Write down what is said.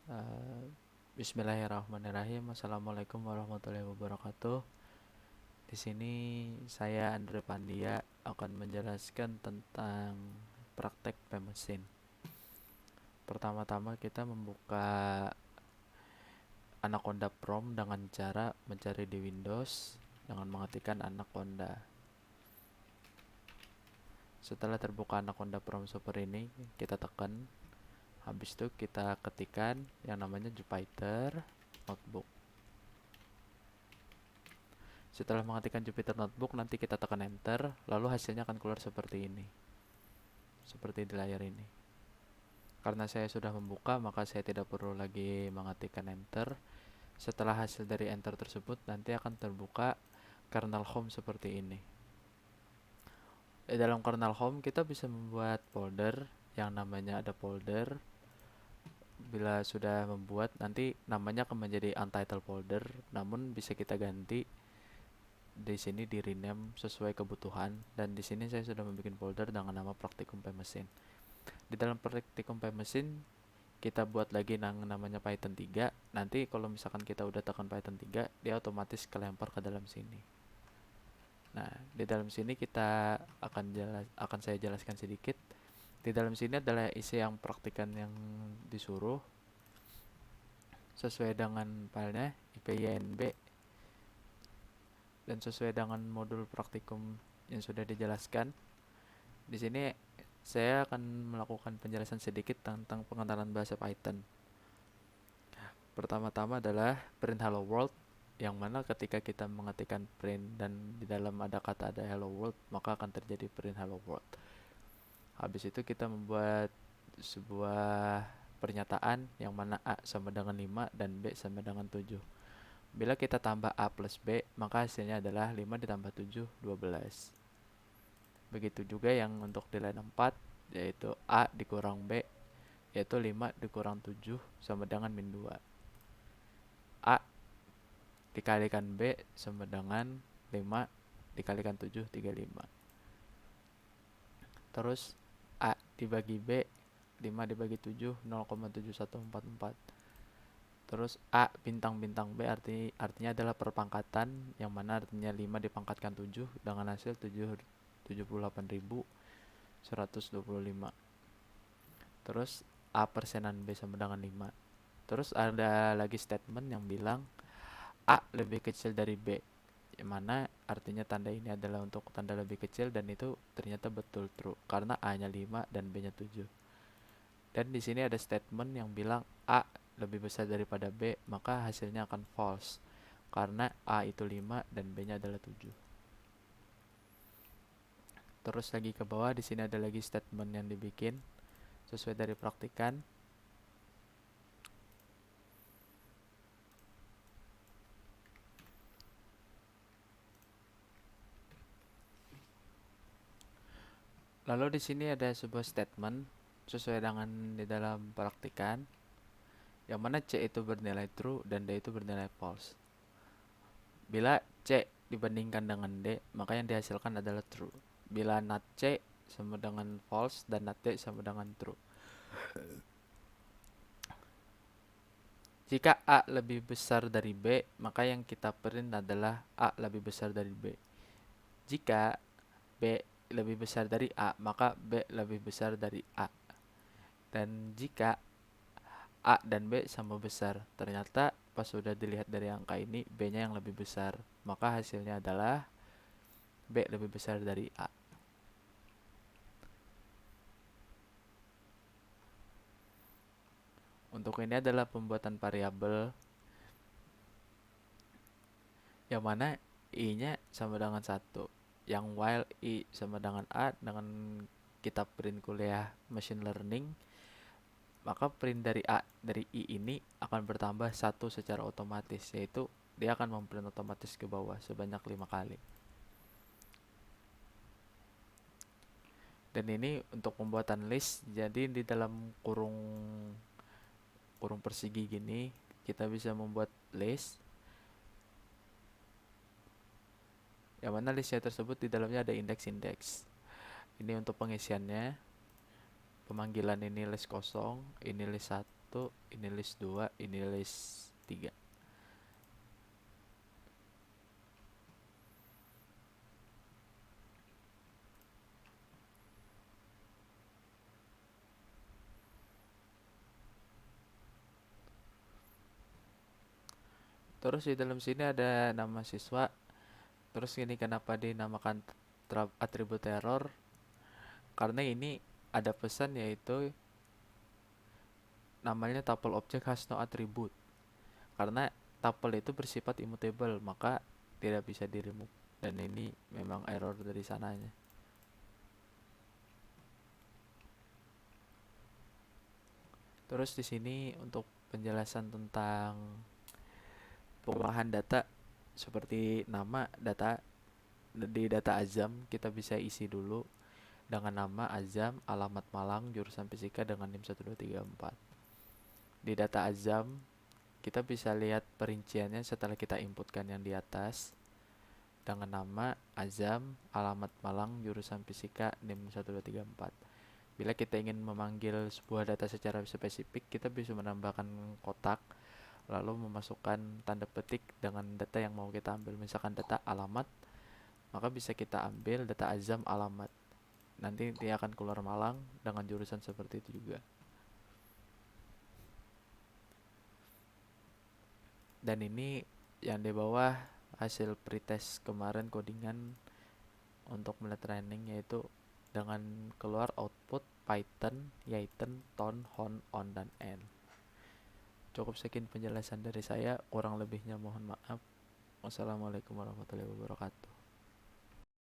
Eh, Bismillahirrahmanirrahim. Assalamualaikum warahmatullahi wabarakatuh. Di sini saya Andre Pandia akan menjelaskan tentang praktek mesin. Pertama-tama kita membuka Anaconda Prom dengan cara mencari di Windows dengan mengetikkan Anaconda. Setelah terbuka Anaconda Prom seperti ini, kita tekan. Habis itu kita ketikkan yang namanya Jupyter Notebook. Setelah mengetikkan Jupyter Notebook, nanti kita tekan enter, lalu hasilnya akan keluar seperti ini. Seperti di layar ini. Karena saya sudah membuka, maka saya tidak perlu lagi mengetikkan enter. Setelah hasil dari enter tersebut, nanti akan terbuka kernel home seperti ini. Di dalam kernel home, kita bisa membuat folder, yang namanya ada folder. Bila sudah membuat, nanti namanya akan menjadi untitled folder, namun bisa kita ganti di sini di rename sesuai kebutuhan, dan di sini saya sudah membuat folder dengan nama praktikum mesin. Di dalam praktikum mesin kita buat lagi namanya Python 3. Nanti kalau misalkan kita udah tekan Python 3, dia otomatis kelempar ke dalam sini. Nah, di dalam sini kita akan saya jelaskan sedikit. Di dalam sini adalah isi yang praktikan yang disuruh sesuai dengan filenya ipynb dan sesuai dengan modul praktikum yang sudah dijelaskan. Di sini saya akan melakukan penjelasan sedikit tentang pengenalan bahasa Python. Pertama-tama adalah print hello world, yang mana ketika kita mengetikkan print dan di dalam ada kata ada hello world, maka akan terjadi print hello world. Habis itu kita membuat sebuah pernyataan yang mana A sama dengan 5 dan B sama dengan 7. Bila kita tambah A plus B, maka hasilnya adalah 5 ditambah 7, 12. Begitu juga yang untuk di line 4, yaitu A dikurang B, yaitu 5 dikurang 7 sama dengan min 2. A dikalikan B sama dengan 5 dikalikan 7, 35. Terus A dibagi B, 5 dibagi 7, 0,7144. Terus A bintang-bintang B artinya adalah perpangkatan, yang mana artinya 5 dipangkatkan 7 dengan hasil 78.125. Terus A persenan B sama dengan 5. Terus ada lagi statement yang bilang A lebih kecil dari B, yang mana artinya tanda ini adalah untuk tanda lebih kecil, dan itu ternyata betul true karena A-nya 5 dan B-nya 7. Dan di sini ada statement yang bilang A lebih besar daripada B, maka hasilnya akan false karena A itu 5 dan B-nya adalah 7. Terus lagi ke bawah di sini ada lagi statement yang dibikin sesuai dari praktikan. Lalu di sini ada sebuah statement sesuai dengan di dalam praktikan, yang mana C itu bernilai true dan D itu bernilai false. Bila C dibandingkan dengan D, maka yang dihasilkan adalah true. Bila not C sama dengan false dan not D sama dengan true. Jika A lebih besar dari B, maka yang kita print adalah A lebih besar dari B. Jika B lebih besar dari A, maka B lebih besar dari A. Dan jika A dan B sama besar, ternyata pas sudah dilihat dari angka ini, B-nya yang lebih besar, maka hasilnya adalah B lebih besar dari A. Untuk ini adalah pembuatan variabel, yang mana I-nya sama dengan 1. Yang while I sama dengan A, dengan kita print kuliah machine learning, maka print dari A dari I ini akan bertambah 1 secara otomatis, yaitu dia akan memprint otomatis ke bawah sebanyak 5 kali. Dan ini untuk pembuatan list, jadi di dalam kurung persegi gini kita bisa membuat list, yang mana listnya tersebut di dalamnya ada indeks-indeks. Ini untuk pengisiannya, pemanggilan ini list kosong, ini list 1, 1, ini list 2, ini list 3. Terus di dalam sini ada nama siswa. Terus ini kenapa dinamakan atribut error? Karena ini ada pesan yaitu namanya tuple object has no attribute. Karena tuple itu bersifat immutable, maka tidak bisa di remove. Dan ini memang error dari sananya. Terus di sini untuk penjelasan tentang pengolahan data seperti nama data di data Azam kita bisa isi dulu dengan nama Azam, alamat Malang, jurusan fisika dengan NIM 1234. Di data Azam kita bisa lihat perinciannya setelah kita inputkan yang di atas dengan nama Azam, alamat Malang, jurusan fisika NIM 1234. Bila kita ingin memanggil sebuah data secara spesifik, kita bisa menambahkan kotak lalu memasukkan tanda petik dengan data yang mau kita ambil. Misalkan data alamat, maka bisa kita ambil data Azam alamat. Nanti dia akan keluar Malang dengan jurusan seperti itu juga. Dan ini yang di bawah hasil pretest kemarin codingan untuk melihat training, yaitu dengan keluar output Python, Python, ton, hon, on, dan n. Cukup sekian penjelasan dari saya, kurang lebihnya mohon maaf. Wassalamualaikum warahmatullahi wabarakatuh.